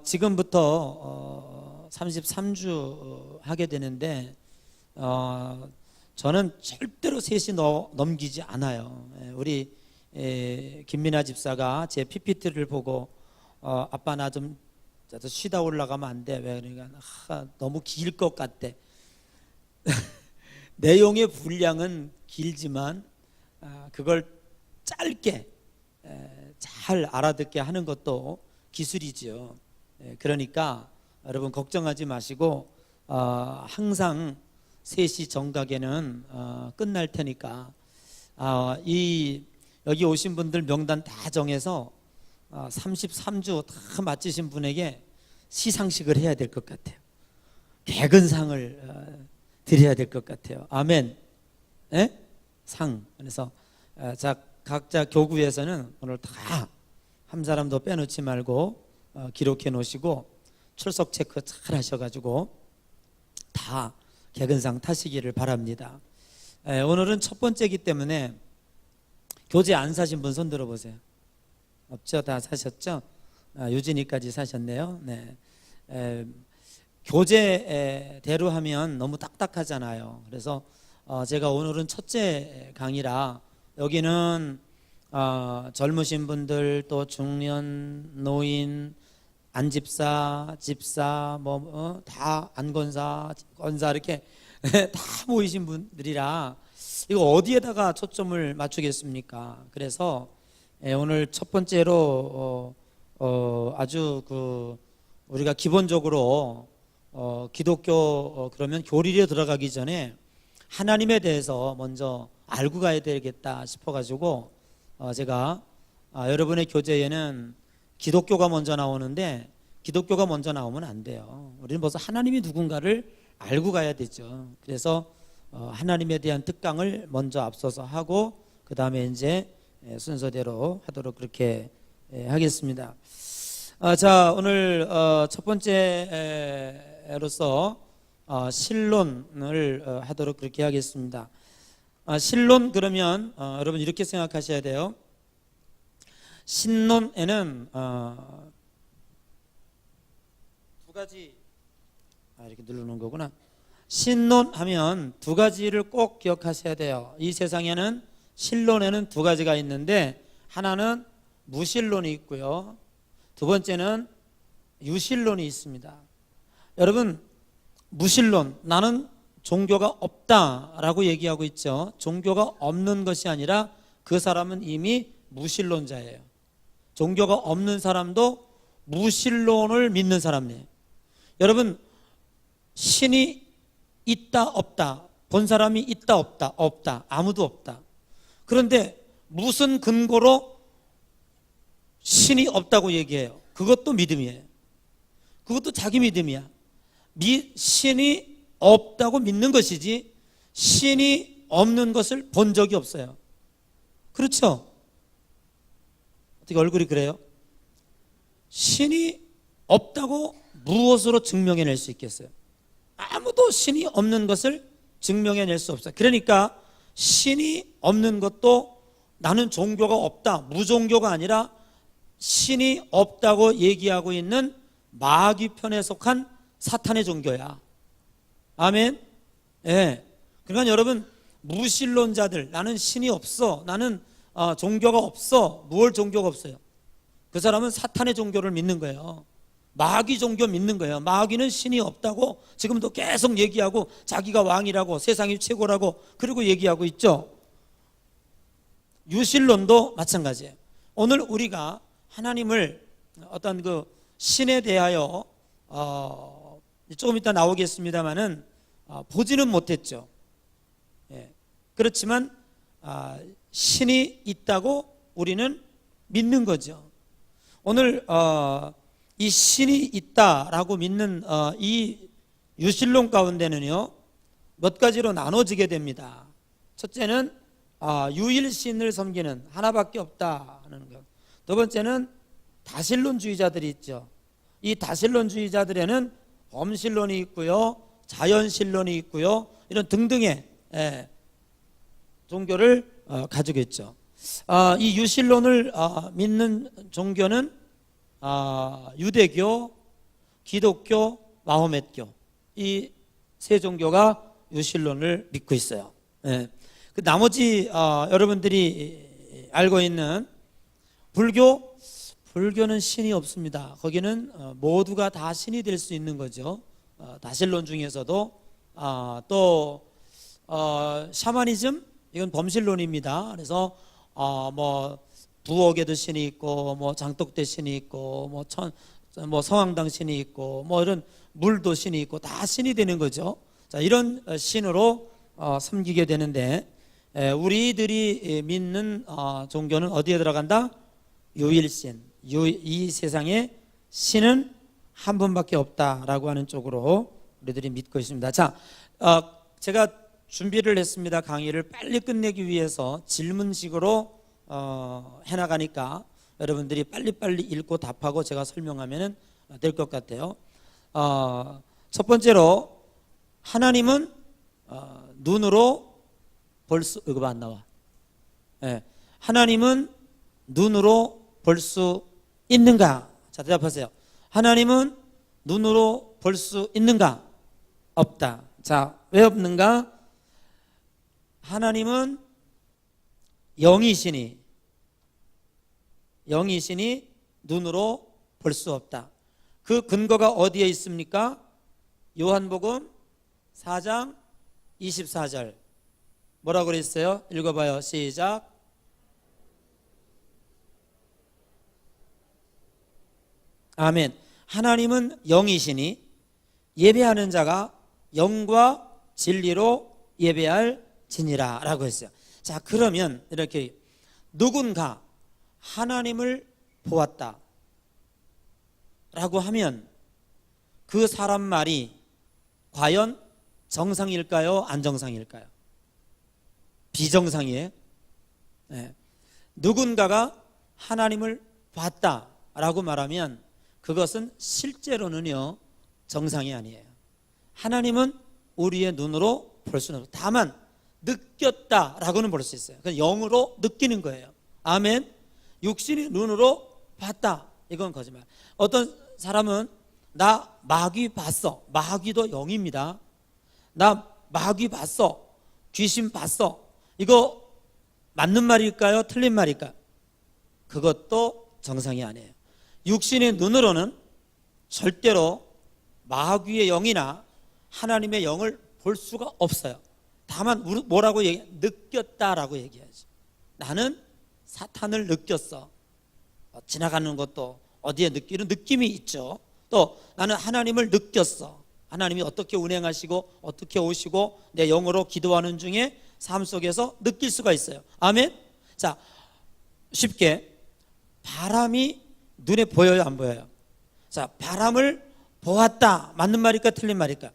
지금부터 33주 하게 되는데 저는 절대로 3시 넘기지 않아요. 우리 김민아 집사가 제 PPT를 보고 아빠 나 좀 쉬다 올라가면 안 돼? 왜? 그러니까 너무 길 것 같대. 내용의 분량은 길지만 그걸 짧게 잘 알아듣게 하는 것도 기술이죠. 그러니까 여러분 걱정하지 마시고 항상 3시 정각에는 끝날 테니까 여기 오신 분들 명단 다 정해서 33주 다 마치신 분에게 시상식을 해야 될 것 같아요. 개근상을 드려야 될 것 같아요. 아멘. 예? 상. 그래서 각자 교구에서는 오늘 다 한 사람도 빼놓지 말고 기록해 놓으시고 출석 체크 잘 하셔가지고 다 개근상 타시기를 바랍니다. 오늘은 첫 번째이기 때문에 교재 안 사신 분 손 들어보세요. 없죠? 다 사셨죠? 유진이까지 사셨네요. 네. 교재대로 하면 너무 딱딱하잖아요. 그래서 제가 오늘은 첫째 강의라 여기는 젊으신 분들 또 중년, 노인, 안집사, 집사, 다 안건사, 권사 이렇게 다 모이신 분들이라 이거 어디에다가 초점을 맞추겠습니까? 그래서 오늘 첫 번째로 아주 우리가 기본적으로 기독교 그러면 교리에 들어가기 전에 하나님에 대해서 먼저 알고 가야 되겠다 싶어가지고 제가 여러분의 교재에는 기독교가 먼저 나오는데 기독교가 먼저 나오면 안 돼요. 우리는 벌써 하나님이 누군가를 알고 가야 되죠. 그래서 하나님에 대한 특강을 먼저 앞서서 하고 그 다음에 이제 순서대로 하도록 그렇게 하겠습니다. 자, 오늘 첫 번째로서 신론을 하도록 그렇게 하겠습니다. 신론 그러면 여러분 이렇게 생각하셔야 돼요. 신론에는 두 가지 이렇게 누르는 거구나. 신론하면 두 가지를 꼭 기억하셔야 돼요. 이 세상에는 신론에는 두 가지가 있는데 하나는 무신론이 있고요. 두 번째는 유신론이 있습니다. 여러분 무신론, 나는 종교가 없다라고 얘기하고 있죠. 종교가 없는 것이 아니라 그 사람은 이미 무신론자예요. 종교가 없는 사람도 무신론을 믿는 사람이에요. 여러분 신이 있다 없다, 본 사람이 있다 없다, 없다, 아무도 없다. 그런데 무슨 근거로 신이 없다고 얘기해요? 그것도 믿음이에요. 그것도 자기 믿음이야. 신이 없다고 믿는 것이지 신이 없는 것을 본 적이 없어요. 그렇죠? 어떻게 얼굴이 그래요? 신이 없다고 무엇으로 증명해낼 수 있겠어요? 아무도 신이 없는 것을 증명해낼 수 없어요. 그러니까 신이 없는 것도 나는 종교가 없다, 무종교가 아니라 신이 없다고 얘기하고 있는 마귀 편에 속한 사탄의 종교야. 아멘. 예. 그러니까 여러분 무신론자들, 나는 신이 없어, 나는 종교가 없어. 무얼 종교가 없어요? 그 사람은 사탄의 종교를 믿는 거예요. 마귀 종교 믿는 거예요. 마귀는 신이 없다고 지금도 계속 얘기하고 자기가 왕이라고 세상이 최고라고 그리고 얘기하고 있죠. 유신론도 마찬가지예요. 오늘 우리가 하나님을 어떤 신에 대하여 조금 이따 나오겠습니다만은 보지는 못했죠. 예. 그렇지만 신이 있다고 우리는 믿는 거죠. 오늘 이 신이 있다라고 믿는 이 유신론 가운데는요 몇 가지로 나눠지게 됩니다. 첫째는 유일신을 섬기는, 하나밖에 없다는 것. 두 번째는 다신론주의자들이 있죠. 이 다신론주의자들에는 범신론이 있고요, 자연신론이 있고요, 이런 등등의 종교를 가지고 있죠. 이 유신론을 믿는 종교는 유대교, 기독교, 마호멧교 이 세 종교가 유신론을 믿고 있어요. 예. 그 나머지 여러분들이 알고 있는 불교는 신이 없습니다. 거기는 모두가 다 신이 될 수 있는 거죠. 다신론 중에서도 또 샤머니즘 이건 범신론입니다. 그래서 뭐 부엌에도 신이 있고 뭐 장독대 신이 있고 뭐 성황당 신이 있고 뭐 이런 물도 신이 있고 다 신이 되는 거죠. 자, 이런 신으로 섬기게 되는데 우리들이 믿는 종교는 어디에 들어간다? 유일신. 이 세상에 신은 한 분밖에 없다라고 하는 쪽으로 우리들이 믿고 있습니다. 자, 제가 준비를 했습니다. 강의를 빨리 끝내기 위해서 질문식으로 해나가니까 여러분들이 빨리빨리 읽고 답하고 제가 설명하면 될 것 같아요. 첫 번째로 하나님은 눈으로 볼 수, 이거 안 나와. 네. 하나님은 눈으로 볼 수 있는가? 자, 대답하세요. 하나님은 눈으로 볼 수 있는가? 없다. 자, 왜 없는가? 하나님은 영이시니 눈으로 볼 수 없다. 그 근거가 어디에 있습니까? 요한복음 4장 24절 뭐라고 그랬어요? 읽어봐요. 시작. 아멘. 하나님은 영이시니 예배하는 자가 영과 진리로 예배할지니라 라고 했어요. 자, 그러면 이렇게 누군가 하나님을 보았다 라고 하면 그 사람 말이 과연 정상일까요? 안정상일까요? 비정상이에요. 네. 누군가가 하나님을 봤다라고 말하면 그것은 실제로는요 정상이 아니에요. 하나님은 우리의 눈으로 볼 수는 없어요. 다만 느꼈다라고는 볼 수 있어요. 그냥 영으로 느끼는 거예요. 아멘. 육신이 눈으로 봤다, 이건 거짓말. 어떤 사람은 나 마귀 봤어. 마귀도 영입니다. 나 마귀 봤어. 귀신 봤어. 이거 맞는 말일까요? 틀린 말일까요? 그것도 정상이 아니에요. 육신의 눈으로는 절대로 마귀의 영이나 하나님의 영을 볼 수가 없어요. 다만 뭐라고 느꼈다라고 얘기하죠. 나는 사탄을 느꼈어. 지나가는 것도 어디에 느끼는 느낌이 있죠. 또 나는 하나님을 느꼈어. 하나님이 어떻게 운행하시고 어떻게 오시고 내 영으로 기도하는 중에 삶 속에서 느낄 수가 있어요. 아멘. 자, 쉽게 바람이 눈에 보여요, 안 보여요? 자, 바람을 보았다. 맞는 말일까 틀린 말일까?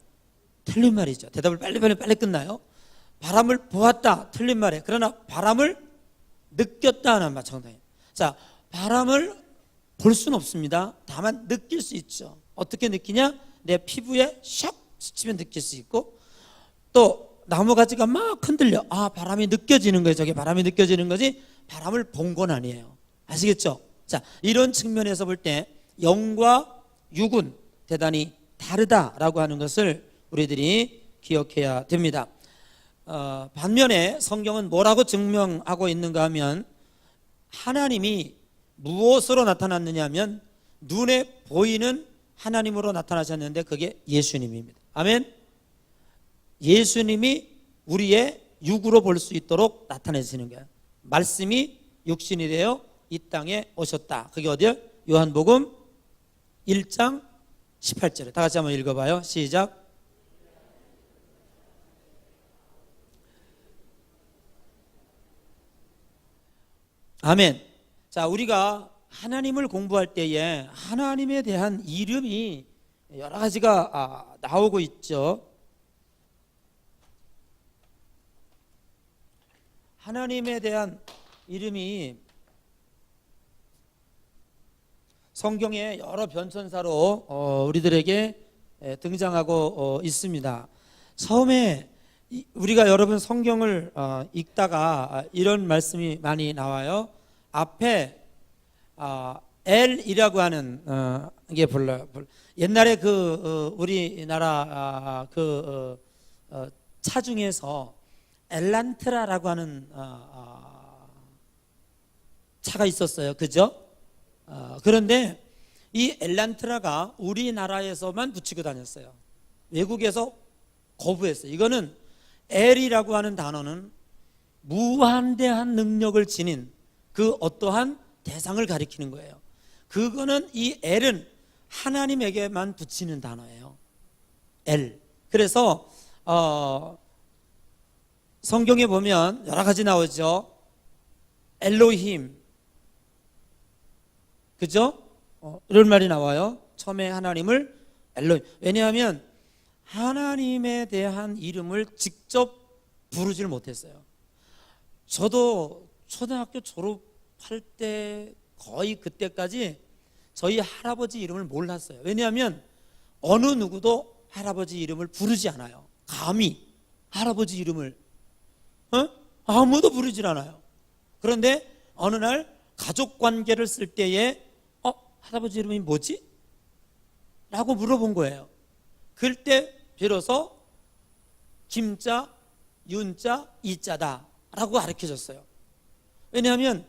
틀린 말이죠. 대답을 빨리 끝나요. 바람을 보았다. 틀린 말이에요. 그러나 바람을 느꼈다 하는 말 정답이에요. 자, 바람을 볼 수는 없습니다. 다만 느낄 수 있죠. 어떻게 느끼냐? 내 피부에 샥 스치면 느낄 수 있고, 또 나무가지가 막 흔들려. 아, 바람이 느껴지는 거예요. 저게 바람이 느껴지는 거지 바람을 본 건 아니에요. 아시겠죠? 자, 이런 측면에서 볼 때 영과 육은 대단히 다르다라고 하는 것을 우리들이 기억해야 됩니다. 반면에 성경은 뭐라고 증명하고 있는가 하면 하나님이 무엇으로 나타났느냐 하면 눈에 보이는 하나님으로 나타나셨는데 그게 예수님입니다. 아멘. 예수님이 우리의 육으로 볼 수 있도록 나타내시는 거예요. 말씀이 육신이 되어 이 땅에 오셨다. 그게 어디요? 요한복음 1장 18절에 다 같이 한번 읽어봐요. 시작. 아멘. 자, 우리가 하나님을 공부할 때에 하나님에 대한 이름이 여러 가지가 나오고 있죠. 하나님에 대한 이름이 성경의 여러 변천사로 우리들에게 등장하고 있습니다. 처음에 우리가 여러분 성경을 읽다가 이런 말씀이 많이 나와요. 앞에 엘이라고 하는 이게 불러요. 옛날에 우리나라 차 중에서 엘란트라라고 하는 차가 있었어요. 그죠? 그런데 이 엘란트라가 우리나라에서만 붙이고 다녔어요. 외국에서 거부했어요. 이거는 엘이라고 하는 단어는 무한대한 능력을 지닌 그 어떠한 대상을 가리키는 거예요. 그거는 이 엘은 하나님에게만 붙이는 단어예요. 엘. 그래서 성경에 보면 여러 가지 나오죠. 엘로힘, 그죠? 이런 말이 나와요. 처음에 하나님을 엘로힘. 왜냐하면 하나님에 대한 이름을 직접 부르지를 못했어요. 저도 초등학교 졸업할 때 거의 그때까지 저희 할아버지 이름을 몰랐어요. 왜냐하면 어느 누구도 할아버지 이름을 부르지 않아요. 감히 할아버지 이름을 아무도 부르질 않아요. 그런데 어느 날 가족 관계를 쓸 때에 할아버지 이름이 뭐지? 라고 물어본 거예요. 그때 비로소 김자, 윤자, 이자다 라고 가르쳐줬어요. 왜냐하면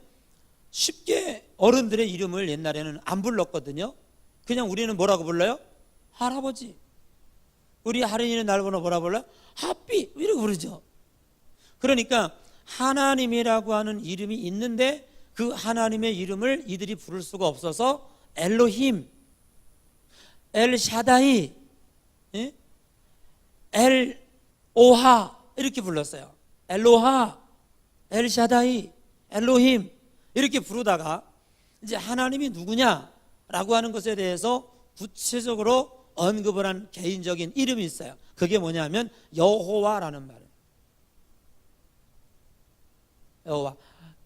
쉽게 어른들의 이름을 옛날에는 안 불렀거든요. 그냥 우리는 뭐라고 불러요? 할아버지. 우리 할인이는 날 보러 뭐라 불러요? 하삐 이렇게 부르죠. 그러니까 하나님이라고 하는 이름이 있는데 그 하나님의 이름을 이들이 부를 수가 없어서 엘로힘, 엘샤다이, 엘오하 이렇게 불렀어요. 엘로하, 엘샤다이, 엘로힘 이렇게 부르다가 이제 하나님이 누구냐라고 하는 것에 대해서 구체적으로 언급을 한 개인적인 이름이 있어요. 그게 뭐냐면 여호와라는 말이에요. 여호와,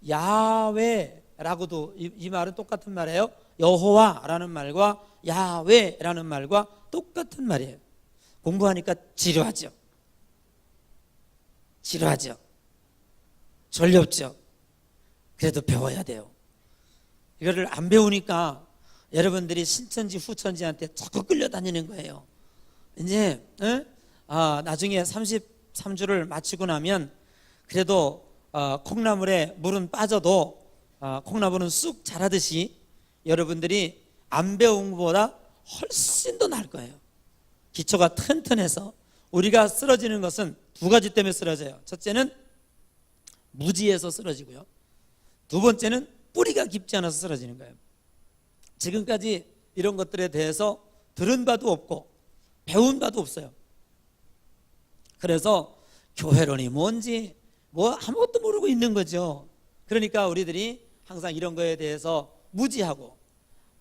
야훼라고도 이 말은 똑같은 말이에요. 여호와라는 말과 야훼라는 말과 똑같은 말이에요. 공부하니까 지루하죠. 졸렵죠. 그래도 배워야 돼요. 이거를 안 배우니까 여러분들이 신천지 후천지한테 자꾸 끌려다니는 거예요. 이제 나중에 33주를 마치고 나면 그래도 콩나물에 물은 빠져도 콩나물은 쑥 자라듯이 여러분들이 안 배운 것보다 훨씬 더 나을 거예요. 기초가 튼튼해서. 우리가 쓰러지는 것은 두 가지 때문에 쓰러져요. 첫째는 무지에서 쓰러지고요. 두 번째는 뿌리가 깊지 않아서 쓰러지는 거예요. 지금까지 이런 것들에 대해서 들은 바도 없고 배운 바도 없어요. 그래서 교회론이 뭔지 아무것도 모르고 있는 거죠. 그러니까 우리들이 항상 이런 거에 대해서 무지하고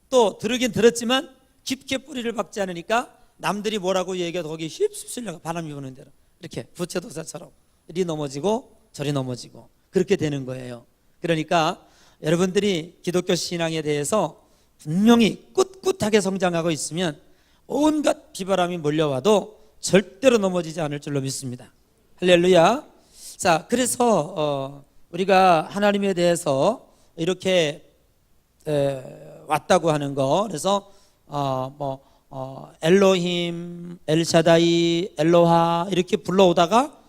또 들으긴 들었지만 깊게 뿌리를 박지 않으니까 남들이 뭐라고 얘기해도 거기 휩쓸려가 바람이 부는 대로 이렇게 부채도사처럼 이리 넘어지고 저리 넘어지고 그렇게 되는 거예요. 그러니까 여러분들이 기독교 신앙에 대해서 분명히 꿋꿋하게 성장하고 있으면 온갖 비바람이 몰려와도 절대로 넘어지지 않을 줄로 믿습니다. 할렐루야. 자, 그래서 우리가 하나님에 대해서 이렇게 왔다고 하는 거. 그래서 엘로힘, 엘샤다이, 엘로하 이렇게 불러오다가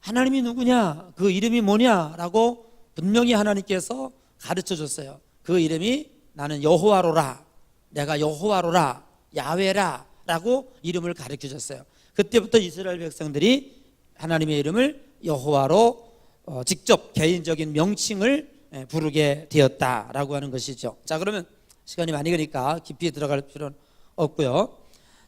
하나님이 누구냐, 그 이름이 뭐냐라고 분명히 하나님께서 가르쳐 줬어요. 그 이름이 나는 여호와로라, 내가 여호와로라, 야훼라 라고 이름을 가르쳐 줬어요. 그때부터 이스라엘 백성들이 하나님의 이름을 여호와로 직접 개인적인 명칭을 부르게 되었다라고 하는 것이죠. 자, 그러면 시간이 많이 가니까 깊이 들어갈 필요는 없고요.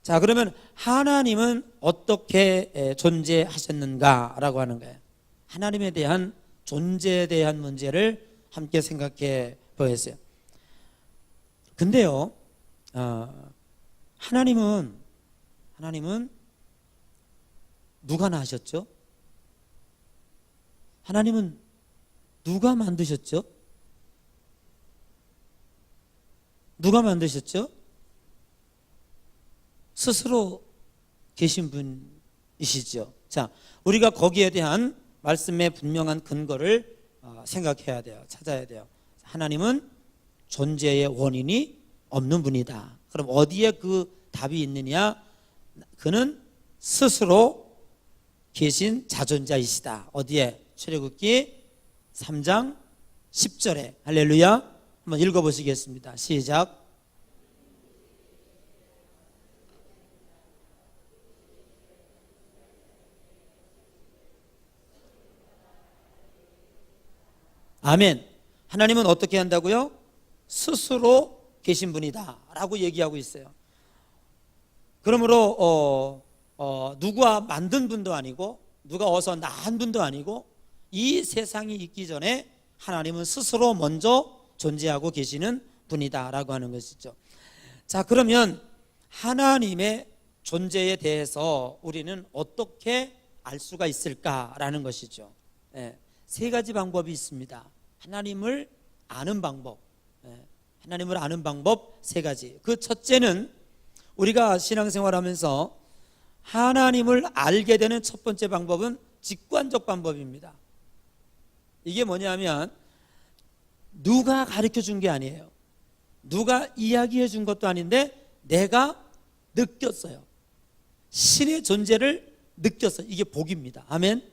자, 그러면 하나님은 어떻게 존재하셨는가라고 하는 거예요. 하나님에 대한 존재에 대한 문제를 함께 생각해 보겠어요. 근데요, 하나님은 누가 낳으셨죠? 하나님은 누가 만드셨죠? 누가 만드셨죠? 스스로 계신 분이시죠. 자, 우리가 거기에 대한 말씀의 분명한 근거를 생각해야 돼요. 찾아야 돼요. 하나님은 존재의 원인이 없는 분이다. 그럼 어디에 그 답이 있느냐? 그는 스스로 계신 자존자이시다. 어디에? 출애굽기 3장 10절에. 할렐루야. 한번 읽어보시겠습니다. 시작. 아멘. 하나님은 어떻게 한다고요? 스스로 계신 분이다 라고 얘기하고 있어요. 그러므로 누가 만든 분도 아니고 누가 어서 낳은 분도 아니고 이 세상이 있기 전에 하나님은 스스로 먼저 존재하고 계시는 분이다 라고 하는 것이죠. 자, 그러면 하나님의 존재에 대해서 우리는 어떻게 알 수가 있을까라는 것이죠. 세 가지 방법이 있습니다. 하나님을 아는 방법, 하나님을 아는 방법 세 가지. 그 첫째는 우리가 신앙생활하면서 하나님을 알게 되는 첫 번째 방법은 직관적 방법입니다. 이게 뭐냐면 누가 가르쳐 준 게 아니에요. 누가 이야기해 준 것도 아닌데 내가 느꼈어요. 신의 존재를 느꼈어요. 이게 복입니다. 아멘.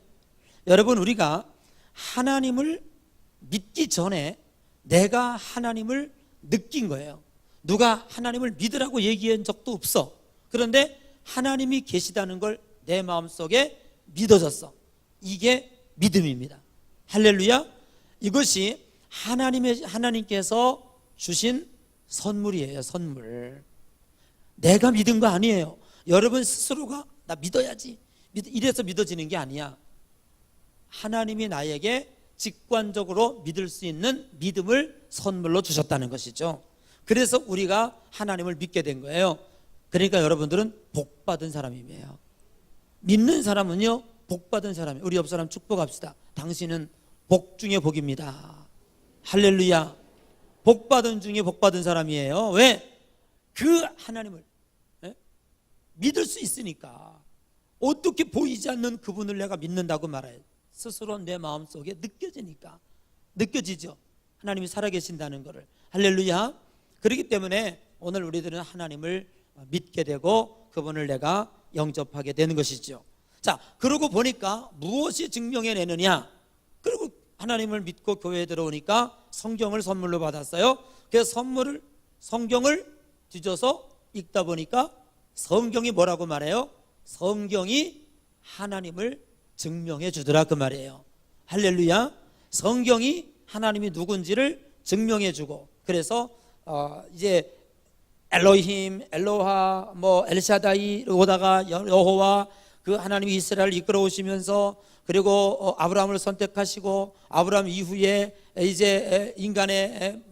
여러분, 우리가 하나님을 믿기 전에 내가 하나님을 느낀 거예요. 누가 하나님을 믿으라고 얘기한 적도 없어. 그런데 하나님이 계시다는 걸 내 마음속에 믿어졌어. 이게 믿음입니다. 할렐루야. 이것이 하나님께서 주신 선물이에요. 선물. 내가 믿은 거 아니에요. 여러분 스스로가 나 믿어야지 이래서 믿어지는 게 아니야. 하나님이 나에게 직관적으로 믿을 수 있는 믿음을 선물로 주셨다는 것이죠. 그래서 우리가 하나님을 믿게 된 거예요. 그러니까 여러분들은 복받은 사람이에요. 믿는 사람은요 복받은 사람이에요. 우리 옆 사람 축복합시다. 당신은 복 중에 복입니다. 할렐루야. 복받은 중에 복받은 사람이에요. 왜? 그 하나님을 믿을 수 있으니까. 어떻게 보이지 않는 그분을 내가 믿는다고 말해요. 스스로 내 마음속에 느껴지니까. 느껴지죠. 하나님이 살아계신다는 것을. 할렐루야. 그렇기 때문에 오늘 우리들은 하나님을 믿게 되고 그분을 내가 영접하게 되는 것이죠. 자, 그러고 보니까 무엇이 증명해내느냐? 그리고 하나님을 믿고 교회에 들어오니까 성경을 선물로 받았어요. 그래서 성경을 뒤져서 읽다 보니까 성경이 뭐라고 말해요? 성경이 하나님을 증명해 주더라 그 말이에요. 할렐루야. 성경이 하나님이 누군지를 증명해 주고, 그래서 이제 엘로힘, 엘로하, 뭐 엘샤다이 오다가 여호와, 그 하나님이 이스라엘을 이끌어 오시면서, 그리고 아브라함을 선택하시고 아브라함 이후에 이제 인간의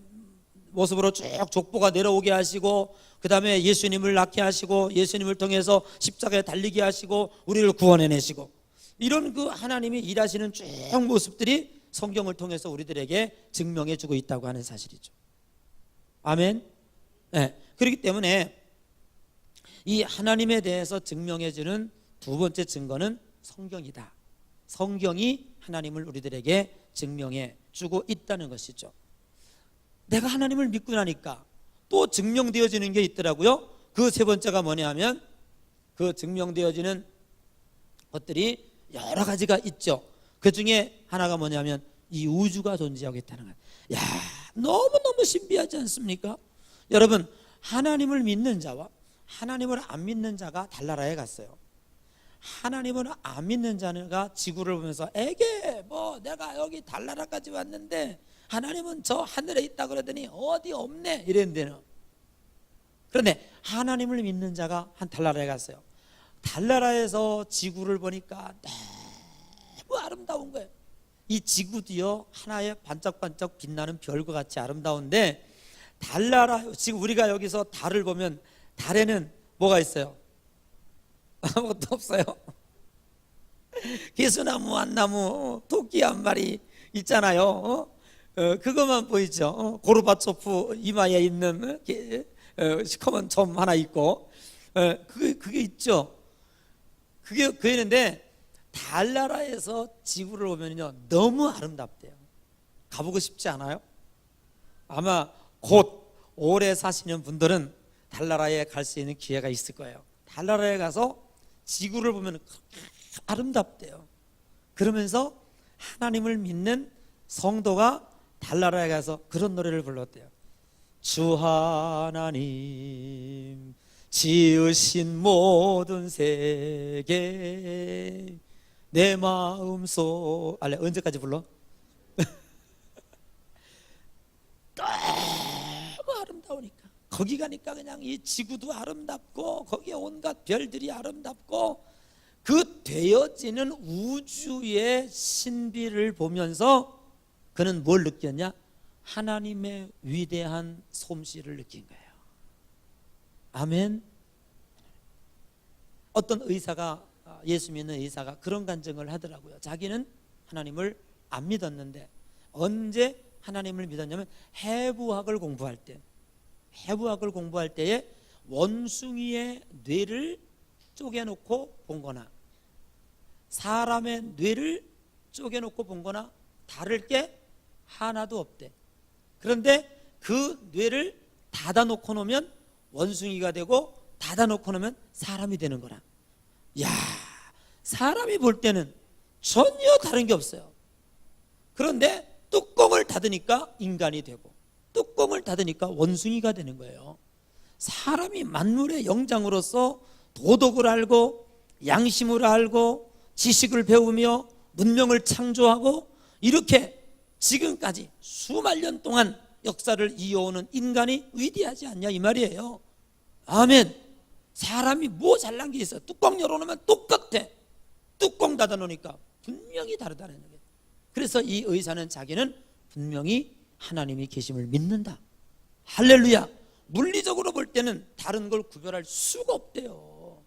모습으로 쭉 족보가 내려오게 하시고, 그 다음에 예수님을 낳게 하시고 예수님을 통해서 십자가에 달리게 하시고 우리를 구원해내시고, 이런 그 하나님이 일하시는 쭉 모습들이 성경을 통해서 우리들에게 증명해 주고 있다고 하는 사실이죠. 아멘. 네. 그렇기 때문에 이 하나님에 대해서 증명해 주는 두 번째 증거는 성경이다. 성경이 하나님을 우리들에게 증명해 주고 있다는 것이죠. 내가 하나님을 믿고 나니까 또 증명되어지는 게 있더라고요. 그 세 번째가 뭐냐면, 그 증명되어지는 것들이 여러 가지가 있죠. 그 중에 하나가 뭐냐면 이 우주가 존재하고 있다는 거예요. 야, 너무너무 신비하지 않습니까? 여러분, 하나님을 믿는 자와 하나님을 안 믿는 자가 달나라에 갔어요. 하나님을 안 믿는 자가 지구를 보면서 에게 뭐 내가 여기 달나라까지 왔는데 하나님은 저 하늘에 있다 그러더니 어디 없네 이랬는데요. 그런데 하나님을 믿는 자가 한 달나라에 갔어요. 달나라에서 지구를 보니까 너무 아름다운 거예요. 이 지구도요 하나의 반짝반짝 빛나는 별과 같이 아름다운데, 달나라, 지금 우리가 여기서 달을 보면 달에는 뭐가 있어요? 아무것도 없어요. 개수나무 한 나무, 토끼 한 마리 있잖아요. 그것만 보이죠. 고르바초프 이마에 있는 시커먼 점 하나 있고, 그게 있죠. 그게 있는데, 달나라에서 지구를 보면요 너무 아름답대요. 가보고 싶지 않아요? 아마 곧 오래 사시는 분들은 달나라에 갈 수 있는 기회가 있을 거예요. 달나라에 가서 지구를 보면 아름답대요. 그러면서 하나님을 믿는 성도가 달나라에 가서 그런 노래를 불렀대요. 주 하나님 지으신 모든 세계 내 마음속 언제까지 불러? 너무 아름다우니까 거기 가니까 그냥 이 지구도 아름답고 거기에 온갖 별들이 아름답고 그 되어지는 우주의 신비를 보면서 그는 뭘 느꼈냐? 하나님의 위대한 솜씨를 느낀 거예요. 아멘. 어떤 의사가, 예수 믿는 의사가 그런 간증을 하더라고요. 자기는 하나님을 안 믿었는데 언제 하나님을 믿었냐면 해부학을 공부할 때에 원숭이의 뇌를 쪼개놓고 본 거나 사람의 뇌를 쪼개놓고 본 거나 다를 게 하나도 없대. 그런데 그 뇌를 닫아놓고 놓으면 원숭이가 되고 닫아놓고 놓으면 사람이 되는 거라. 야, 사람이 볼 때는 전혀 다른 게 없어요. 그런데 뚜껑을 닫으니까 인간이 되고 뚜껑을 닫으니까 원숭이가 되는 거예요. 사람이 만물의 영장으로서 도덕을 알고 양심을 알고 지식을 배우며 문명을 창조하고 이렇게 지금까지 수만 년 동안 역사를 이어오는 인간이 위대하지 않냐 이 말이에요. 아멘. 사람이 뭐 잘난 게 있어요? 뚜껑 열어놓으면 똑같아. 뚜껑 닫아놓으니까 분명히 다르다는 거예요. 그래서 이 의사는 자기는 분명히 하나님이 계심을 믿는다. 할렐루야. 물리적으로 볼 때는 다른 걸 구별할 수가 없대요.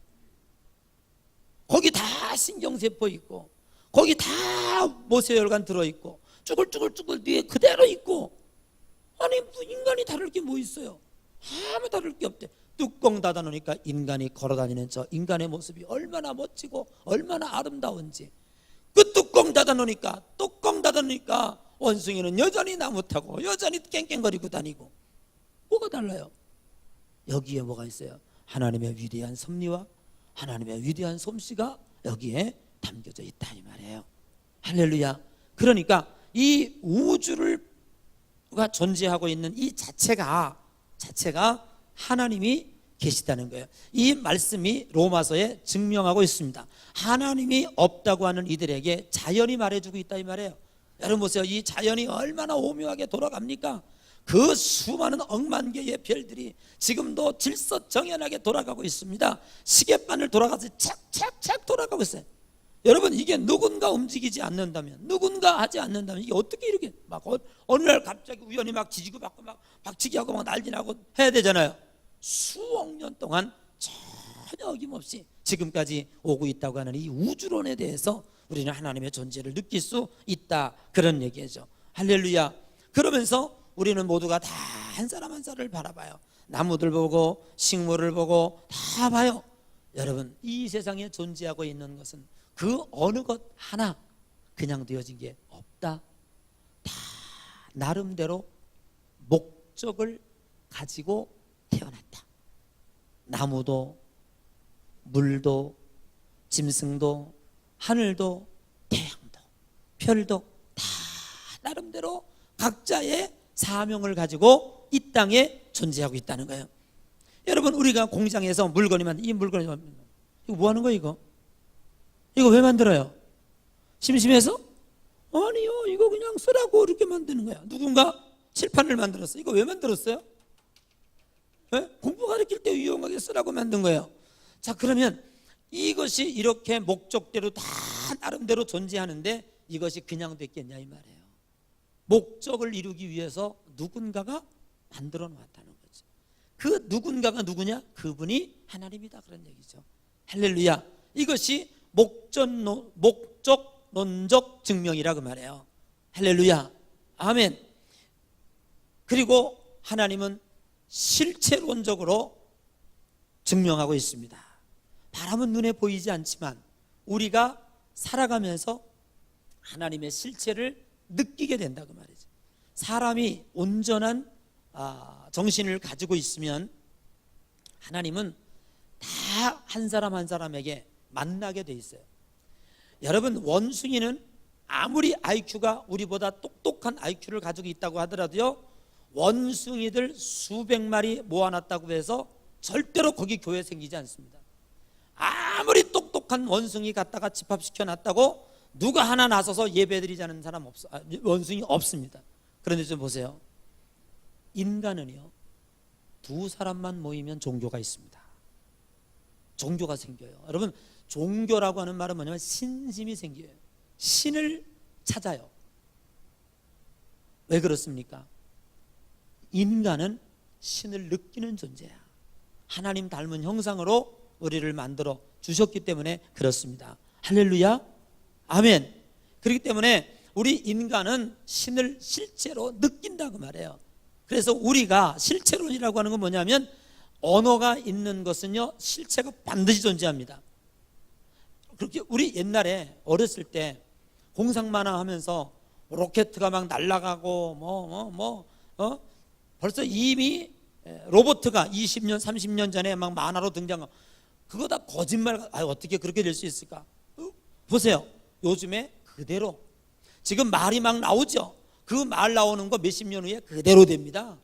거기 다 신경세포 있고 거기 다 모세혈관 들어있고 쭈글쭈글쭈글 뇌에 그대로 있고 아니 인간이 다를 게 뭐 있어요? 아무 다를 게 없대. 뚜껑 닫아놓으니까 인간이 걸어다니는 저 인간의 모습이 얼마나 멋지고 얼마나 아름다운지. 그 뚜껑 닫아놓으니까 원숭이는 여전히 나무 타고 여전히 깽깽거리고 다니고 뭐가 달라요? 여기에 뭐가 있어요? 하나님의 위대한 섭리와 하나님의 위대한 솜씨가 여기에 담겨져 있다 이 말이에요. 할렐루야. 그러니까 이 우주가 존재하고 있는 이 자체가 하나님이 계시다는 거예요. 이 말씀이 로마서에 증명하고 있습니다. 하나님이 없다고 하는 이들에게 자연이 말해주고 있다 이 말이에요. 여러분 보세요. 이 자연이 얼마나 오묘하게 돌아갑니까? 그 수많은 억만 개의 별들이 지금도 질서정연하게 돌아가고 있습니다. 시계바늘 돌아가서 착착착 돌아가고 있어요. 여러분 이게 누군가 움직이지 않는다면, 누군가 하지 않는다면 이게 어떻게 이렇게 막 어느 날 갑자기 우연히 막 지지고 받고 막 박치기 하고 막 난리 나고 해야 되잖아요. 수억 년 동안 전혀 어김없이 지금까지 오고 있다고 하는 이 우주론에 대해서 우리는 하나님의 존재를 느낄 수 있다 그런 얘기죠. 할렐루야. 그러면서 우리는 모두가 다 한 사람 한 사람을 바라봐요. 나무들 보고 식물을 보고 다 봐요. 여러분 이 세상에 존재하고 있는 것은 그 어느 것 하나 그냥 되어진 게 없다. 다 나름대로 목적을 가지고 태어났다. 나무도 물도 짐승도 하늘도 태양도 별도 다 나름대로 각자의 사명을 가지고 이 땅에 존재하고 있다는 거예요. 여러분 우리가 공장에서 물건이 이 물건이 이거 뭐 하는 거예요? 이거 왜 만들어요? 심심해서? 아니요, 이거 그냥 쓰라고 이렇게 만드는 거야. 누군가 칠판을 만들었어. 이거 왜 만들었어요? 네? 공부 가르칠 때 유용하게 쓰라고 만든 거예요. 자, 그러면 이것이 이렇게 목적대로 다 나름대로 존재하는데 이것이 그냥 됐겠냐 이 말이에요. 목적을 이루기 위해서 누군가가 만들어 놓았다는 거죠. 그 누군가가 누구냐? 그분이 하나님이다 그런 얘기죠. 할렐루야. 이것이 목적론적 증명이라고 말해요. 할렐루야. 아멘. 그리고 하나님은 실체론적으로 증명하고 있습니다. 바람은 눈에 보이지 않지만 우리가 살아가면서 하나님의 실체를 느끼게 된다고 말이죠. 사람이 온전한 정신을 가지고 있으면 하나님은 다 한 사람 한 사람에게 만나게 돼 있어요. 여러분, 원숭이는 아무리 IQ가 우리보다 똑똑한 IQ를 가지고 있다고 하더라도요, 원숭이들 수백 마리 모아놨다고 해서 절대로 거기 교회 생기지 않습니다. 아무리 똑똑한 원숭이 갖다가 집합시켜 놨다고 누가 하나 나서서 예배드리자는 사람 원숭이 없습니다. 그런데 좀 보세요. 인간은요, 두 사람만 모이면 종교가 있습니다. 종교가 생겨요. 여러분, 종교라고 하는 말은 뭐냐면 신심이 생겨요. 신을 찾아요. 왜 그렇습니까? 인간은 신을 느끼는 존재야. 하나님 닮은 형상으로 우리를 만들어 주셨기 때문에 그렇습니다. 할렐루야, 아멘. 그렇기 때문에 우리 인간은 신을 실제로 느낀다고 말해요. 그래서 우리가 실체론이라고 하는 건 뭐냐면, 언어가 있는 것은요, 실체가 반드시 존재합니다. 그렇게 우리 옛날에 어렸을 때 공상만화 하면서 로켓가 막 날아가고 벌써 이미 로봇가 20년 30년 전에 막 만화로 등장하고, 그거 다 거짓말. 어떻게 그렇게 될 수 있을까? 보세요. 요즘에 그대로 지금 말이 막 나오죠. 그 말 나오는 거 몇십 년 후에 그대로 됩니다.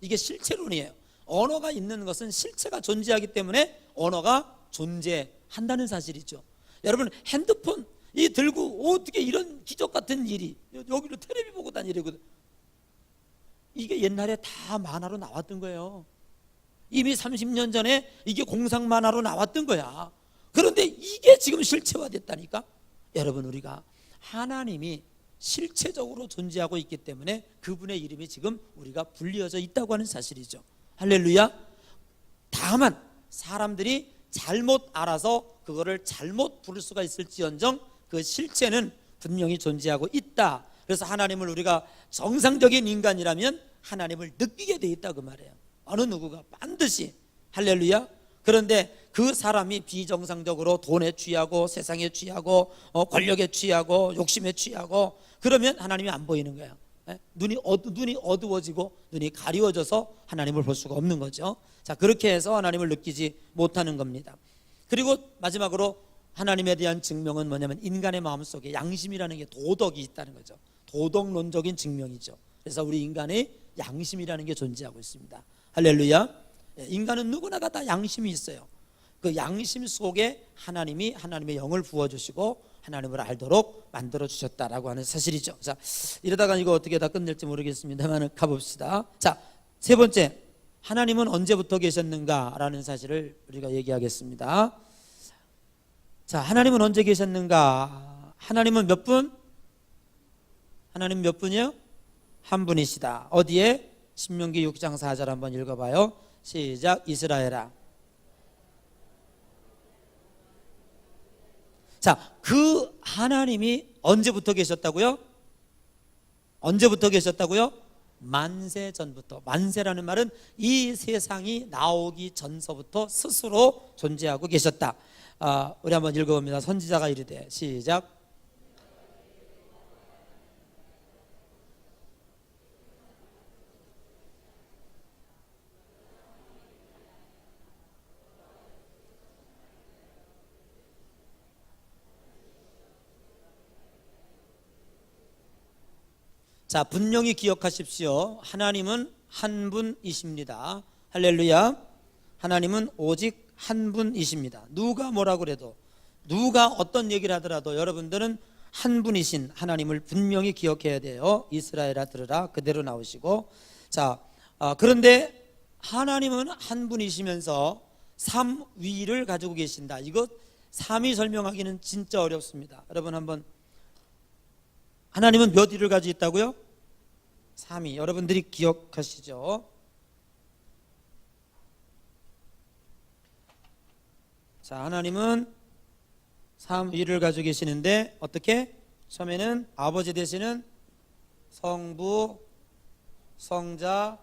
이게 실체론이에요. 언어가 있는 것은 실체가 존재하기 때문에 언어가 존재한다는 사실이죠. 여러분, 핸드폰 이 들고 어떻게 이런 기적 같은 일이, 여기로 텔레비 보고 다니거든. 이게 옛날에 다 만화로 나왔던 거예요. 이미 30년 전에 이게 공상 만화로 나왔던 거야. 그런데 이게 지금 실체화됐다니까. 여러분, 우리가 하나님이 실체적으로 존재하고 있기 때문에 그분의 이름이 지금 우리가 불리어져 있다고 하는 사실이죠. 할렐루야. 다만 사람들이 잘못 알아서 그거를 잘못 부를 수가 있을지언정 그 실체는 분명히 존재하고 있다. 그래서 하나님을 우리가 정상적인 인간이라면 하나님을 느끼게 돼 있다고 말해요. 어느 누구가 반드시. 할렐루야. 그런데 그 사람이 비정상적으로 돈에 취하고 세상에 취하고 권력에 취하고 욕심에 취하고 그러면 하나님이 안 보이는 거예요. 눈이 어두워지고 눈이 가리워져서 하나님을 볼 수가 없는 거죠. 자, 그렇게 해서 하나님을 느끼지 못하는 겁니다. 그리고 마지막으로 하나님에 대한 증명은 뭐냐면, 인간의 마음속에 양심이라는 게, 도덕이 있다는 거죠. 도덕론적인 증명이죠. 그래서 우리 인간의 양심이라는 게 존재하고 있습니다. 할렐루야. 인간은 누구나가 다 양심이 있어요. 그 양심 속에 하나님이 하나님의 영을 부어주시고 하나님을 알도록 만들어주셨다라고 하는 사실이죠. 자, 이러다가 이거 어떻게 다 끝낼지 모르겠습니다만 가봅시다. 자, 세 번째, 하나님은 언제부터 계셨는가라는 사실을 우리가 얘기하겠습니다. 자, 하나님은 언제 계셨는가? 하나님은 몇 분? 하나님 몇 분이요? 한 분이시다. 어디에? 신명기 6장 4절 한번 읽어봐요. 시작. 이스라엘아. 자, 그 하나님이 언제부터 계셨다고요? 언제부터 계셨다고요? 만세 전부터. 만세라는 말은 이 세상이 나오기 전서부터 스스로 존재하고 계셨다. 우리 한번 읽어봅니다. 선지자가 이르되. 시작. 자, 분명히 기억하십시오. 하나님은 한 분이십니다. 할렐루야. 하나님은 오직 한 분이십니다. 누가 뭐라고 그래도, 누가 어떤 얘기를 하더라도 여러분들은 한 분이신 하나님을 분명히 기억해야 돼요. 이스라엘아 들으라. 그대로 나오시고. 자, 그런데 하나님은 한 분이시면서 삼위를 가지고 계신다. 이거 삼위 설명하기는 진짜 어렵습니다. 여러분 한번, 하나님은 몇 위를 가지고 있다고요? 3위. 여러분들이 기억하시죠? 자, 하나님은 3위를 가지고 계시는데 어떻게? 처음에는 아버지 되시는 성부, 성자,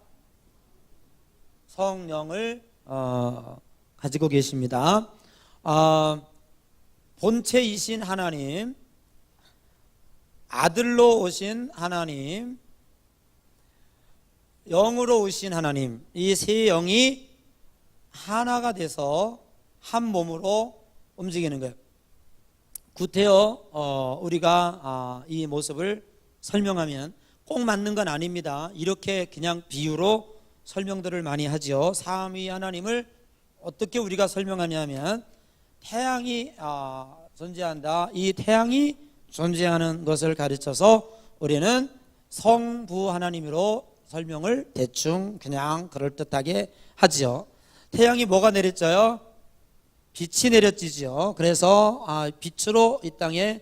성령을 가지고 계십니다. 본체이신 하나님, 아들로 오신 하나님, 영으로 오신 하나님, 이 세 영이 하나가 돼서 한 몸으로 움직이는 거예요. 구태여 우리가 이 모습을 설명하면 꼭 맞는 건 아닙니다. 이렇게 그냥 비유로 설명들을 많이 하죠. 삼위 하나님을 어떻게 우리가 설명하냐면 태양이 존재한다. 이 태양이 존재하는 것을 가르쳐서 우리는 성부 하나님으로 설명을 대충 그냥 그럴듯하게 하지요. 태양이 뭐가 내렸어요? 빛이 내렸지죠. 그래서 빛으로 이 땅에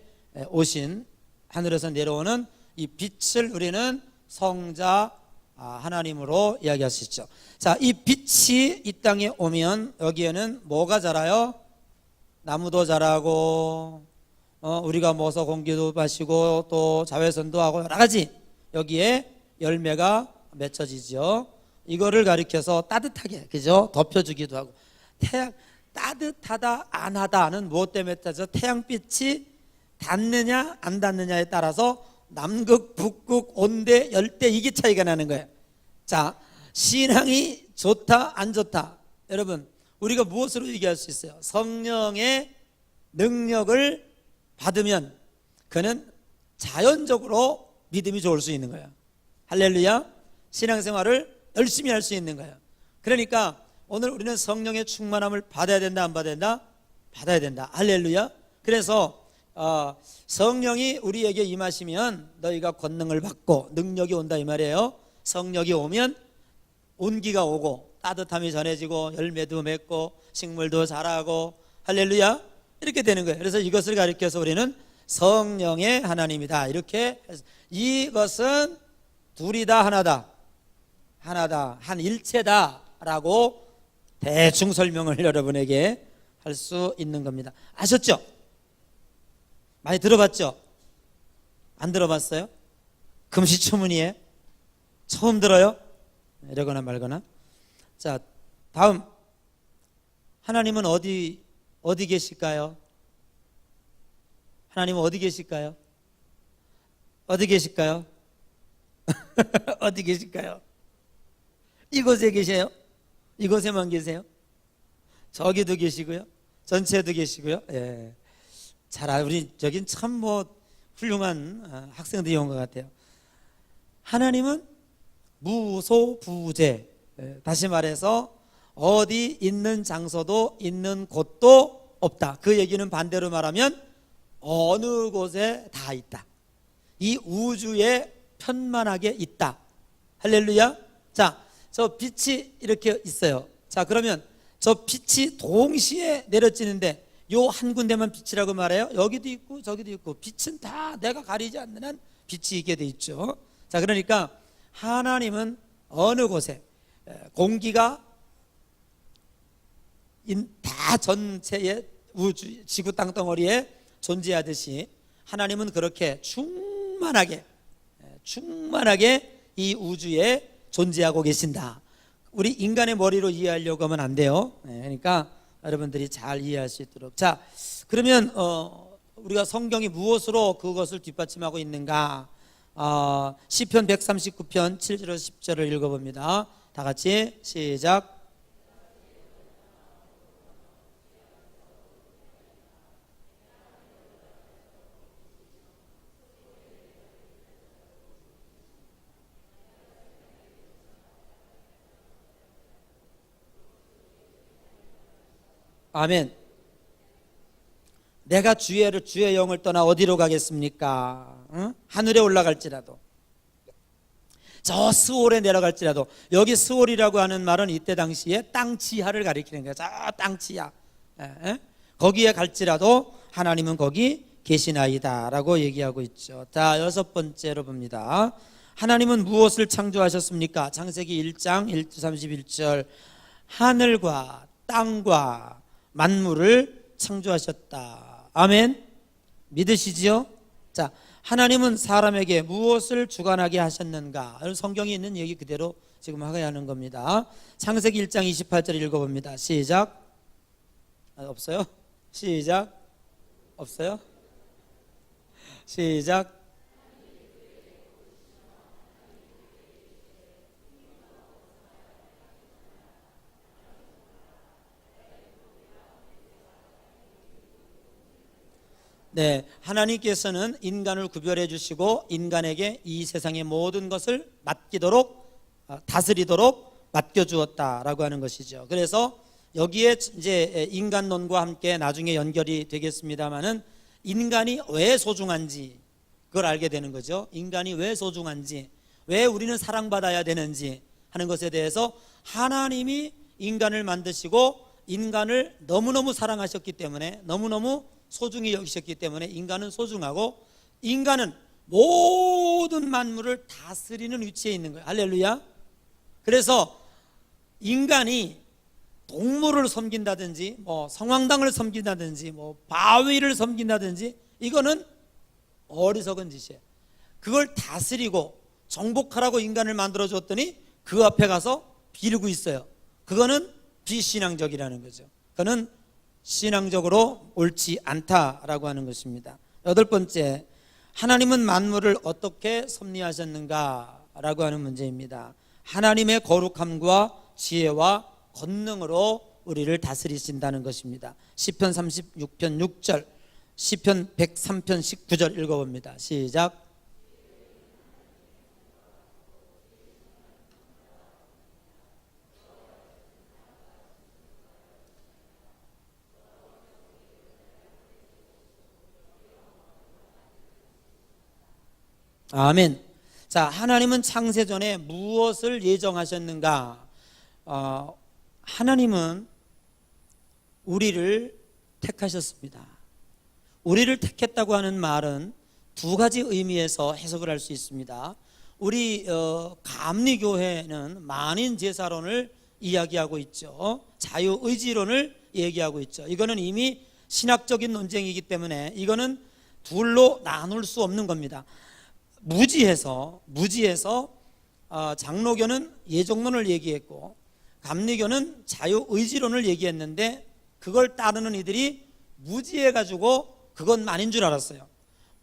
오신, 하늘에서 내려오는 이 빛을 우리는 성자 하나님으로 이야기할 수 있죠. 자, 이 빛이 이 땅에 오면 여기에는 뭐가 자라요? 나무도 자라고 우리가 모서 공기도 마시고 또 자외선도 하고 여러 가지 여기에 열매가 맺혀지죠. 이거를 가리켜서 따뜻하게, 그죠? 덮여주기도 하고. 태양 따뜻하다 안 하다는 무엇 때문에 따져? 태양빛이 닿느냐 안 닿느냐에 따라서 남극, 북극, 온대, 열대 이게 차이가 나는 거예요. 자, 신앙이 좋다 안 좋다, 여러분 우리가 무엇으로 얘기할 수 있어요? 성령의 능력을 받으면 그는 자연적으로 믿음이 좋을 수 있는 거예요. 할렐루야. 신앙생활을 열심히 할 수 있는 거예요. 그러니까 오늘 우리는 성령의 충만함을 받아야 된다 안 받아야 된다? 받아야 된다. 할렐루야. 그래서 성령이 우리에게 임하시면 너희가 권능을 받고 능력이 온다 이 말이에요. 성령이 오면 온기가 오고 따뜻함이 전해지고 열매도 맺고 식물도 자라고, 할렐루야, 이렇게 되는 거예요. 그래서 이것을 가리켜서 우리는 성령의 하나님이다 이렇게 해서, 이것은 둘이다 하나다, 하나다 한 일체다 라고 대충 설명을 여러분에게 할 수 있는 겁니다. 아셨죠? 많이 들어봤죠? 안 들어봤어요? 금시초문이에요? 처음 들어요? 이러거나 말거나. 자, 다음, 하나님은 어디 계실까요? 하나님은 어디 계실까요? 어디 계실까요? 어디 계실까요? 이곳에 계세요? 이곳에만 계세요? 저기도 계시고요, 전체도 계시고요. 예. 우리 저긴 참 훌륭한 학생들이 온 것 같아요. 하나님은 무소부재, 다시 말해서 어디 있는 장소도 있는 곳도 없다. 그 얘기는 반대로 말하면 어느 곳에 다 있다. 이 우주에 편만하게 있다. 할렐루야. 자, 저 빛이 이렇게 있어요. 자, 그러면 저 빛이 동시에 내려지는데 요 한 군데만 빛이라고 말해요? 여기도 있고 저기도 있고, 빛은 다 내가 가리지 않는 한 빛이 있게 돼 있죠. 자, 그러니까 하나님은 어느 곳에 공기가 다 전체의 우주 지구 땅덩어리에 존재하듯이 하나님은 그렇게 충만하게 이 우주에 존재하고 계신다. 우리 인간의 머리로 이해하려고 하면 안 돼요. 그러니까 여러분들이 잘 이해할 수 있도록. 자, 그러면 우리가 성경이 무엇으로 그것을 뒷받침하고 있는가? 시편 139편 7절에서 10절을 읽어봅니다. 다 같이 시작. 아멘. 내가 주의 영을 떠나 어디로 가겠습니까? 응? 하늘에 올라갈지라도, 저 스올에 내려갈지라도. 여기 스올이라고 하는 말은 이때 당시에 땅 지하를 가리키는 거예요. 저 땅 지하, 거기에 갈지라도 하나님은 거기 계시나이다 라고 얘기하고 있죠. 자, 6번째로 봅니다. 하나님은 무엇을 창조하셨습니까? 창세기 1장 1-31절. 하늘과 땅과 만물을 창조하셨다. 아멘. 믿으시지요? 자, 하나님은 사람에게 무엇을 주관하게 하셨는가? 성경에 있는 얘기 그대로 지금 하게 하는 겁니다. 창세기 1장 28절 읽어봅니다. 시작. 없어요? 시작. 없어요? 시작. 네, 하나님께서는 인간을 구별해 주시고 인간에게 이 세상의 모든 것을 맡기도록 다스리도록 맡겨 주었다라고 하는 것이죠. 그래서 여기에 이제 인간론과 함께 나중에 연결이 되겠습니다만은 인간이 왜 소중한지 그걸 알게 되는 거죠. 인간이 왜 소중한지, 왜 우리는 사랑받아야 되는지 하는 것에 대해서 하나님이 인간을 만드시고 인간을 너무너무 사랑하셨기 때문에, 너무너무 소중히 여기셨기 때문에 인간은 소중하고, 인간은 모든 만물을 다스리는 위치에 있는 거예요. 할렐루야. 그래서 인간이 동물을 섬긴다든지 성황당을 섬긴다든지 바위를 섬긴다든지 이거는 어리석은 짓이에요. 그걸 다스리고 정복하라고 인간을 만들어 줬더니 그 앞에 가서 비르고 있어요. 그거는 비신앙적이라는 거죠. 그거는 신앙적으로 옳지 않다라고 하는 것입니다. 여덟 번째, 하나님은 만물을 어떻게 섭리하셨는가라고 하는 문제입니다. 하나님의 거룩함과 지혜와 권능으로 우리를 다스리신다는 것입니다. 시편 36편 6절, 시편 103편 19절 읽어봅니다. 시작. 아멘. 자, 하나님은 창세전에 무엇을 예정하셨는가? 하나님은 우리를 택하셨습니다. 우리를 택했다고 하는 말은 두 가지 의미에서 해석을 할 수 있습니다. 우리 감리교회는 만인제사론을 이야기하고 있죠. 자유의지론을 얘기하고 있죠. 이거는 이미 신학적인 논쟁이기 때문에 이거는 둘로 나눌 수 없는 겁니다. 무지해서 장로교는 예정론을 얘기했고 감리교는 자유의지론을 얘기했는데, 그걸 따르는 이들이 무지해가지고 그건 만인 줄 알았어요.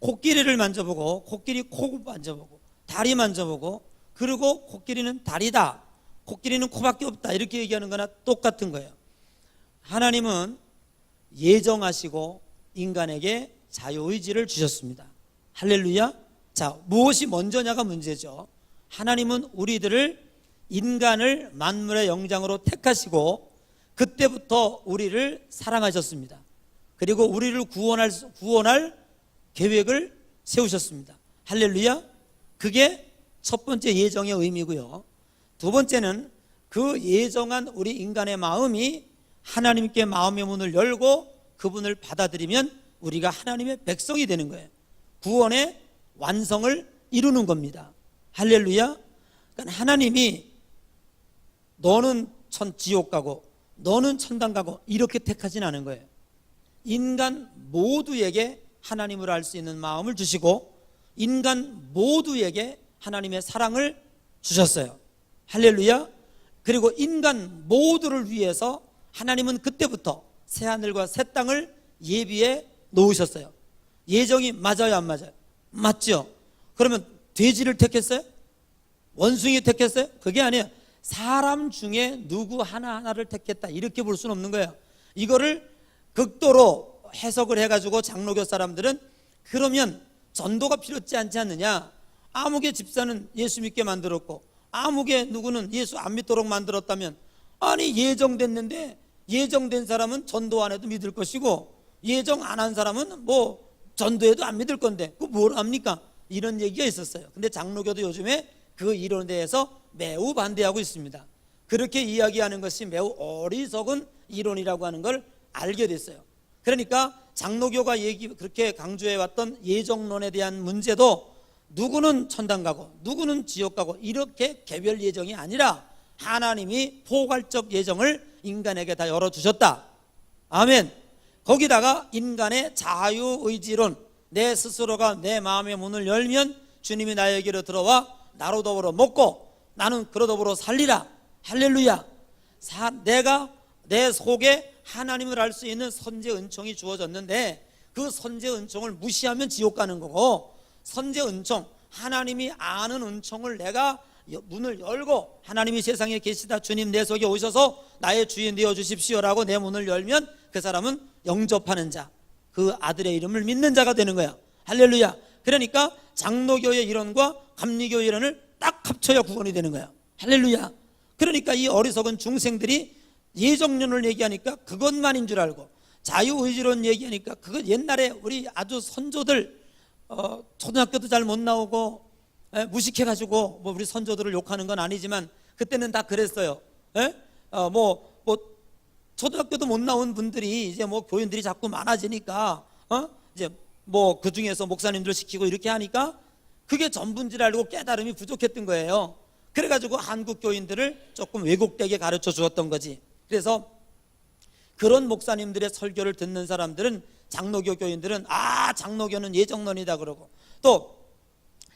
코끼리를 만져보고 코끼리 코 만져보고 다리 만져보고, 그리고 코끼리는 다리다, 코끼리는 코밖에 없다, 이렇게 얘기하는 거나 똑같은 거예요. 하나님은 예정하시고 인간에게 자유의지를 주셨습니다. 할렐루야. 자, 무엇이 먼저냐가 문제죠. 하나님은 우리들을, 인간을 만물의 영장으로 택하시고 그때부터 우리를 사랑하셨습니다. 그리고 우리를 구원할 계획을 세우셨습니다. 할렐루야. 그게 첫 번째 예정의 의미고요. 두 번째는 그 예정한 우리 인간의 마음이 하나님께 마음의 문을 열고 그분을 받아들이면 우리가 하나님의 백성이 되는 거예요. 구원의 완성을 이루는 겁니다. 할렐루야. 그러니까 하나님이 너는 지옥 가고 너는 천당 가고 이렇게 택하진 않은 거예요. 인간 모두에게 하나님을 알 수 있는 마음을 주시고 인간 모두에게 하나님의 사랑을 주셨어요. 할렐루야. 그리고 인간 모두를 위해서 하나님은 그때부터 새하늘과 새 땅을 예비해 놓으셨어요. 예정이 맞아요, 안 맞아요? 맞죠? 그러면 돼지를 택했어요? 원숭이 택했어요? 그게 아니에요. 사람 중에 누구 하나하나를 택했다, 이렇게 볼 수는 없는 거예요. 이거를 극도로 해석을 해가지고 장로교 사람들은 그러면 전도가 필요치 않지 않느냐, 아무개 집사는 예수 믿게 만들었고 아무개 누구는 예수 안 믿도록 만들었다면, 아니 예정됐는데 예정된 사람은 전도 안 해도 믿을 것이고 예정 안 한 사람은 전도해도 안 믿을 건데 그거 뭘 합니까? 이런 얘기가 있었어요. 근데 장로교도 요즘에 그 이론에 대해서 매우 반대하고 있습니다. 그렇게 이야기하는 것이 매우 어리석은 이론이라고 하는 걸 알게 됐어요. 그러니까 장로교가 그렇게 강조해왔던 예정론에 대한 문제도 누구는 천당 가고 누구는 지옥 가고 이렇게 개별 예정이 아니라 하나님이 포괄적 예정을 인간에게 다 열어주셨다. 아멘. 거기다가 인간의 자유의지론, 내 스스로가 내 마음의 문을 열면 주님이 나에게로 들어와 나로 더불어 먹고 나는 그로 더불어 살리라. 할렐루야. 내가 내 속에 하나님을 알 수 있는 선제 은총이 주어졌는데 그 선제 은총을 무시하면 지옥 가는 거고, 선제 은총, 하나님이 아는 은총을 내가 문을 열고 하나님이 세상에 계시다, 주님 내 속에 오셔서 나의 주인 되어 주십시오라고 내 문을 열면 그 사람은 영접하는 자, 그 아들의 이름을 믿는 자가 되는 거야. 할렐루야. 그러니까 장로교의 이론과 감리교의 이론을 딱 합쳐야 구원이 되는 거야. 할렐루야. 그러니까 이 어리석은 중생들이 예정론을 얘기하니까 그것만인 줄 알고, 자유의지론 얘기하니까 그거 옛날에 우리 아주 선조들 초등학교도 잘 못 나오고 무식해가지고 뭐 우리 선조들을 욕하는 건 아니지만 그때는 다 그랬어요. 뭐 초등학교도 못 나온 분들이 이제 뭐 교인들이 자꾸 많아지니까 이제 뭐 그 중에서 목사님들 시키고 이렇게 하니까 그게 전부인 줄 알고 깨달음이 부족했던 거예요. 그래가지고 한국 교인들을 조금 왜곡되게 가르쳐 주었던 거지. 그래서 그런 목사님들의 설교를 듣는 사람들은, 장로교 교인들은 장로교는 예정론이다 그러고, 또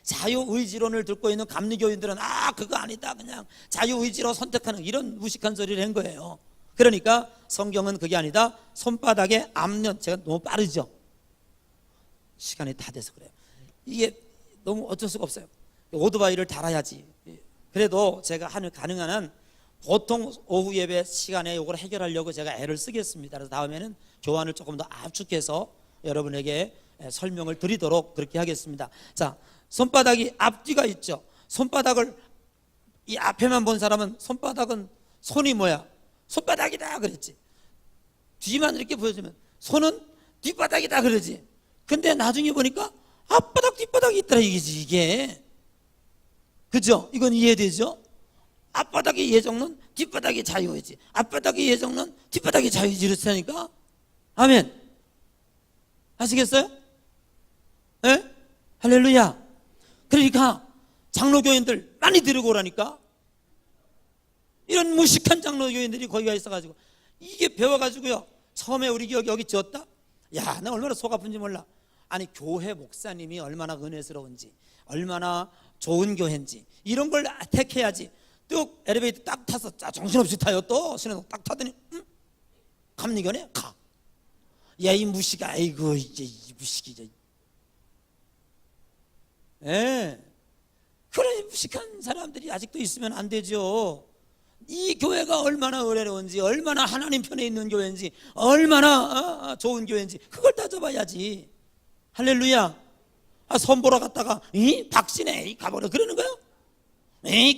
자유의지론을 듣고 있는 감리교인들은 그거 아니다, 그냥 자유의지로 선택하는, 이런 무식한 소리를 한 거예요. 그러니까 성경은 그게 아니다. 손바닥에 앞면, 제가 너무 빠르죠? 시간이 다 돼서 그래요. 이게 너무 어쩔 수가 없어요. 오토바이를 달아야지. 그래도 제가 가능한 한 보통 오후 예배 시간에 이걸 해결하려고 제가 애를 쓰겠습니다. 그래서 다음에는 교환을 조금 더 압축해서 여러분에게 설명을 드리도록 그렇게 하겠습니다. 자, 손바닥이 앞뒤가 있죠. 손바닥을 이 앞에만 본 사람은 손바닥은 손이 뭐야? 손바닥이다 그랬지. 뒤만 이렇게 보여주면 손은 뒷바닥이다 그러지. 근데 나중에 보니까 앞바닥 뒷바닥이 있더라 이게. 그죠? 이건 이해되죠? 앞바닥이 예정론, 뒷바닥이 자유의지. 앞바닥이 예정론, 뒷바닥이 자유의지. 이렇다니까. 아멘. 아시겠어요? 예? 할렐루야. 그러니까 장로교인들 많이 데리고 오라니까. 이런 무식한 장로교인들이 거기가 있어가지고 이게 배워가지고요, 처음에 우리 여기 지었다? 야, 나 얼마나 속 아픈지 몰라. 아니, 교회 목사님이 얼마나 은혜스러운지, 얼마나 좋은 교회인지, 이런 걸 택해야지. 뚝 엘리베이터 딱 타서 정신없이 타요. 또 신호 딱 타더니 감리교네? 가. 야, 이 무식아, 아이고 이제 이 무식이 이제. 그런 무식한 사람들이 아직도 있으면 안 되죠. 이 교회가 얼마나 은혜로운지, 얼마나 하나님 편에 있는 교회인지, 얼마나 좋은 교회인지 그걸 따져봐야지. 할렐루야. 선보러 갔다가 박씨네 가버려 그러는 거예요?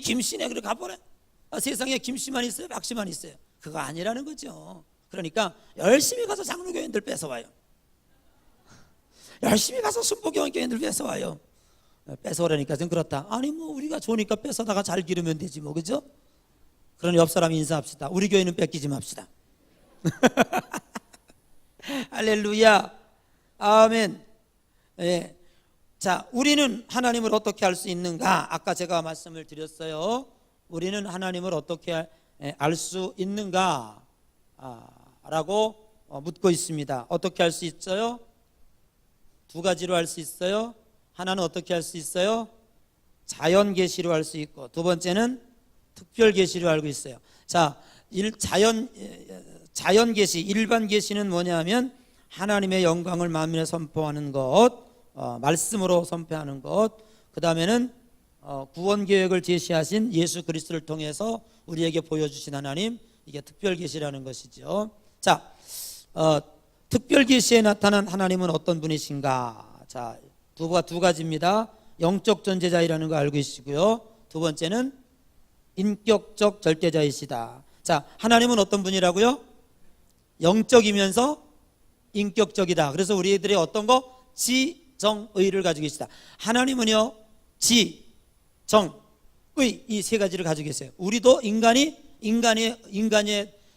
김씨네 그래 가버려. 세상에 김씨만 있어요? 박씨만 있어요? 그거 아니라는 거죠. 그러니까 열심히 가서 장로교인들 뺏어와요. 열심히 가서 순복교인들 뺏어와요. 뺏어오라니까 좀 그렇다. 아니 뭐 우리가 좋으니까 뺏어다가 잘 기르면 되지 뭐, 그죠? 그러니 옆 사람 인사합시다. 우리 교회는 뺏기지 맙시다. 할렐루야. 아멘. 예. 자, 우리는 하나님을 어떻게 알 수 있는가? 아까 제가 말씀을 드렸어요. 우리는 하나님을 어떻게 알 수 있는가? 라고 묻고 있습니다. 어떻게 알 수 있어요? 두 가지로 알 수 있어요. 하나는 어떻게 알 수 있어요? 자연 계시로 알 수 있고, 두 번째는 특별 계시로 알고 있어요. 자, 자연 계시, 일반 계시는 뭐냐면 하나님의 영광을 만민에 선포하는 것, 말씀으로 선포하는 것, 그 다음에는 구원 계획을 제시하신 예수 그리스도를 통해서 우리에게 보여주신 하나님, 이게 특별 계시라는 것이죠. 자, 특별 계시에 나타난 하나님은 어떤 분이신가? 자, 두 가지입니다. 영적 존재자이라는 거 알고 계시고요. 두 번째는 인격적 절대자이시다. 자, 하나님은 어떤 분이라고요? 영적이면서 인격적이다. 그래서 우리들이 어떤 거? 지정의를 가지고 계시다. 하나님은요, 지, 정, 의, 이 세 가지를 가지고 계세요. 우리도 인간이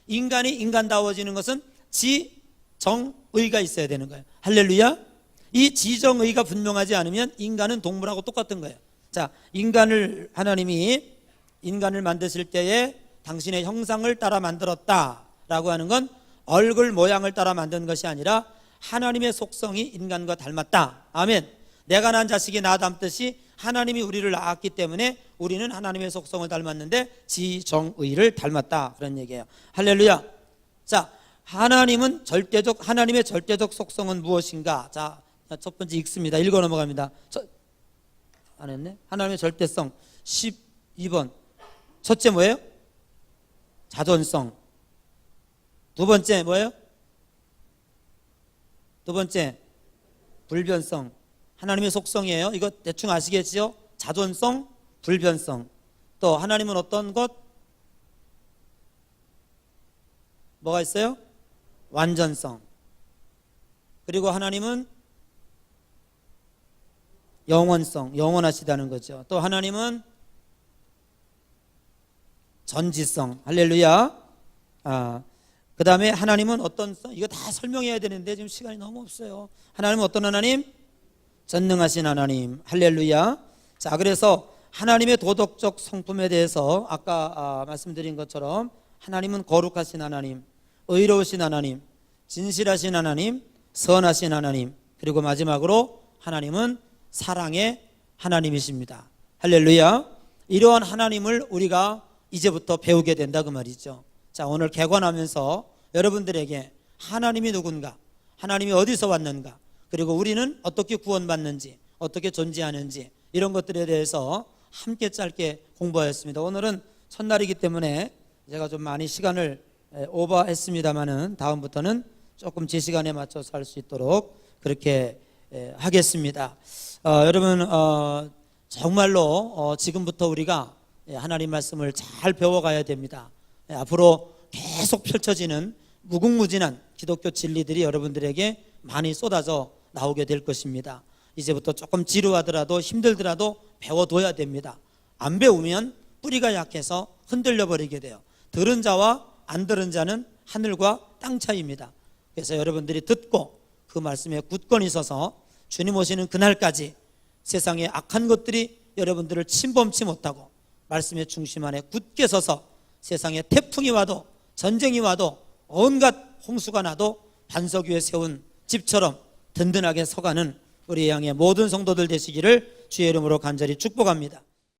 인간다워지는 것은 지, 정, 의가 있어야 되는 거예요. 할렐루야. 이 지정의가 분명하지 않으면 인간은 동물하고 똑같은 거예요. 자, 하나님이 인간을 만드실 때에 당신의 형상을 따라 만들었다라고 하는 건 얼굴 모양을 따라 만든 것이 아니라 하나님의 속성이 인간과 닮았다. 아멘. 내가 낳은 자식이 나 닮듯이 하나님이 우리를 낳았기 때문에 우리는 하나님의 속성을 닮았는데 지정의를 닮았다, 그런 얘기예요. 할렐루야. 자, 하나님의 절대적 속성은 무엇인가? 자, 첫 번째 읽습니다. 읽어 넘어갑니다. 안 했네. 하나님의 절대성 12번. 첫째 뭐예요? 자존성. 두 번째 뭐예요? 두 번째, 불변성. 하나님의 속성이에요. 이거 대충 아시겠지요? 자존성, 불변성. 또 하나님은 어떤 것? 뭐가 있어요? 완전성. 그리고 하나님은 영원성, 영원하시다는 거죠. 또 하나님은 전지성. 할렐루야. 그 다음에 하나님은 어떤 성? 이거 다 설명해야 되는데 지금 시간이 너무 없어요. 하나님은 어떤 하나님? 전능하신 하나님. 할렐루야. 자, 그래서 하나님의 도덕적 성품에 대해서 아까 말씀드린 것처럼 하나님은 거룩하신 하나님, 의로우신 하나님, 진실하신 하나님, 선하신 하나님, 그리고 마지막으로 하나님은 사랑의 하나님이십니다. 할렐루야. 이러한 하나님을 우리가 이제부터 배우게 된다 그 말이죠. 자, 오늘 개관하면서 여러분들에게 하나님이 누군가, 하나님이 어디서 왔는가, 그리고 우리는 어떻게 구원받는지, 어떻게 존재하는지 이런 것들에 대해서 함께 짧게 공부하였습니다. 오늘은 첫날이기 때문에 제가 좀 많이 시간을 오버했습니다만은 다음부터는 조금 제 시간에 맞춰서 할 수 있도록 그렇게 하겠습니다. 여러분 정말로 지금부터 우리가 하나님 말씀을 잘 배워가야 됩니다. 앞으로 계속 펼쳐지는 무궁무진한 기독교 진리들이 여러분들에게 많이 쏟아져 나오게 될 것입니다. 이제부터 조금 지루하더라도 힘들더라도 배워둬야 됩니다. 안 배우면 뿌리가 약해서 흔들려 버리게 돼요. 들은 자와 안 들은 자는 하늘과 땅 차이입니다. 그래서 여러분들이 듣고 그 말씀에 굳건히 서서 주님 오시는 그날까지 세상의 악한 것들이 여러분들을 침범치 못하고 말씀의 중심 안에 굳게 서서 세상에 태풍이 와도 전쟁이 와도 온갖 홍수가 나도 반석 위에 세운 집처럼 든든하게 서가는 우리 양의 모든 성도들 되시기를 주의 이름으로 간절히 축복합니다.